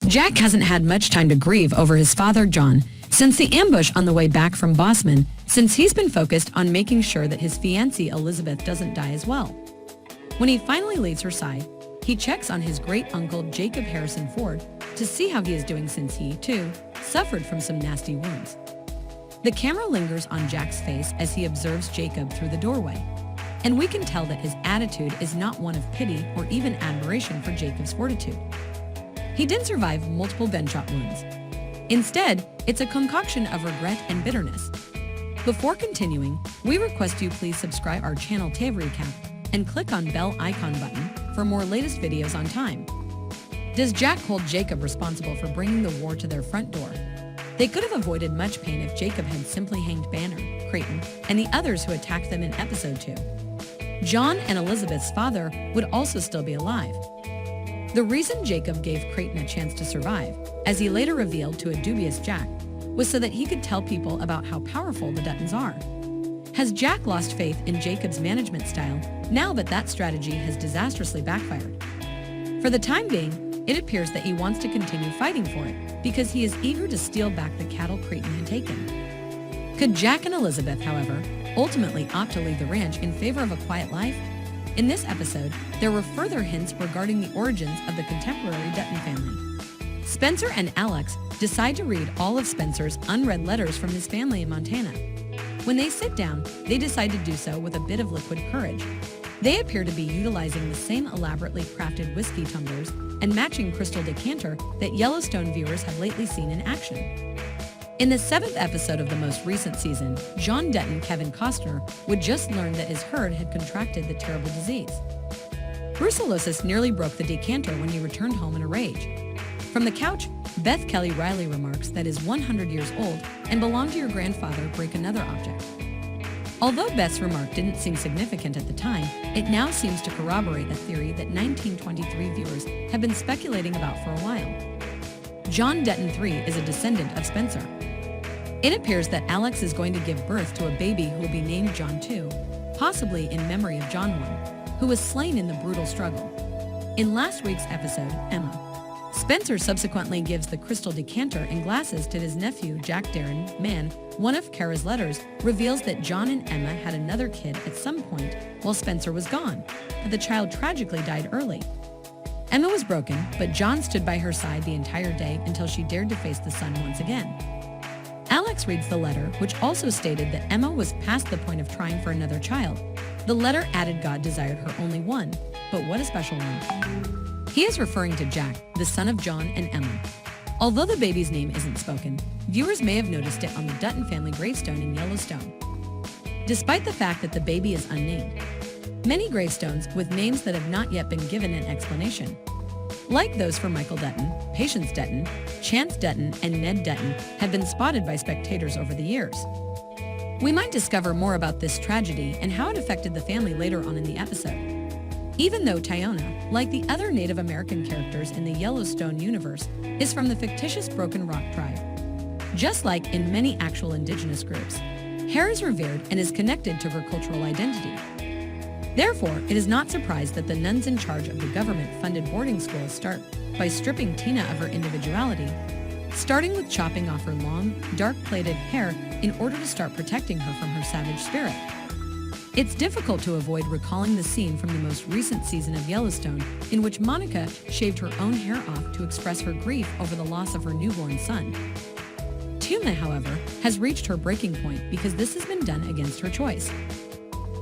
Jack hasn't had much time to grieve over his father, John, since the ambush on the way back from Bosman, since he's been focused on making sure that his fiancée Elizabeth doesn't die as well. When he finally leaves her side, he checks on his great-uncle Jacob Harrison Ford to see how he is doing since he, too, suffered from some nasty wounds. The camera lingers on Jack's face as he observes Jacob through the doorway, and we can tell that his attitude is not one of pity or even admiration for Jacob's fortitude. He didn't survive multiple gunshot wounds. Instead, it's a concoction of regret and bitterness. Before continuing, we request you please subscribe our channel TAV Recap and click on bell icon button for more latest videos on time. Does Jack hold Jacob responsible for bringing the war to their front door? They could have avoided much pain if Jacob had simply hanged Banner, Creighton, and the others who attacked them in episode 2. John and Elizabeth's father would also still be alive. The reason Jacob gave Creighton a chance to survive, as he later revealed to a dubious Jack, was so that he could tell people about how powerful the Duttons are. Has Jack lost faith in Jacob's management style now that that strategy has disastrously backfired? For the time being, it appears that he wants to continue fighting for it because he is eager to steal back the cattle Creighton had taken. Could Jack and Elizabeth, however, ultimately opt to leave the ranch in favor of a quiet life? In this episode, there were further hints regarding the origins of the contemporary Dutton family. Spencer and Alex decide to read all of Spencer's unread letters from his family in Montana. When they sit down, they decide to do so with a bit of liquid courage. They appear to be utilizing the same elaborately crafted whiskey tumblers and matching crystal decanter that Yellowstone viewers have lately seen in action. In the 7th episode of the most recent season, John Dutton Kevin Costner would just learn that his herd had contracted the terrible disease. Brucellosis nearly broke the decanter when he returned home in a rage. From the couch, Beth Kelly Riley remarks that is 100 years old and belonged to your grandfather break another object. Although Beth's remark didn't seem significant at the time, it now seems to corroborate a theory that 1923 viewers have been speculating about for a while. John Dutton III is a descendant of Spencer. It appears that Alex is going to give birth to a baby who will be named John II, possibly in memory of John I, who was slain in the brutal struggle. In last week's episode, Emma, Spencer subsequently gives the crystal decanter and glasses to his nephew Jack Darren Mann. One of Kara's letters reveals that John and Emma had another kid at some point while Spencer was gone, but the child tragically died early. Emma was broken, but John stood by her side the entire day until she dared to face the sun once again. Alex reads the letter, which also stated that Emma was past the point of trying for another child. The letter added God desired her only one, but what a special one. He is referring to Jack, the son of John and Emma. Although the baby's name isn't spoken, viewers may have noticed it on the Dutton family gravestone in Yellowstone. Despite the fact that the baby is unnamed, many gravestones with names that have not yet been given an explanation, like those for Michael Dutton, Patience Dutton, Chance Dutton, and Ned Dutton, have been spotted by spectators over the years. We might discover more about this tragedy and how it affected the family later on in the episode. Even though Tyona, like the other Native American characters in the Yellowstone universe, is from the fictitious Broken Rock tribe. Just like in many actual indigenous groups, Hare is revered and is connected to her cultural identity. Therefore, it is not surprised that the nuns in charge of the government-funded boarding schools start by stripping Tina of her individuality, starting with chopping off her long, dark-plaited hair in order to start protecting her from her savage spirit. It's difficult to avoid recalling the scene from the most recent season of Yellowstone in which Monica shaved her own hair off to express her grief over the loss of her newborn son. Tuna, however, has reached her breaking point because this has been done against her choice.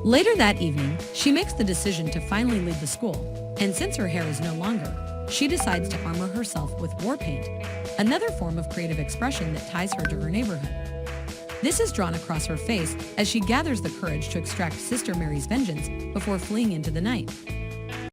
Later that evening, she makes the decision to finally leave the school, and since her hair is no longer, she decides to armor herself with war paint, another form of creative expression that ties her to her neighborhood. This is drawn across her face as she gathers the courage to extract Sister Mary's vengeance before fleeing into the night.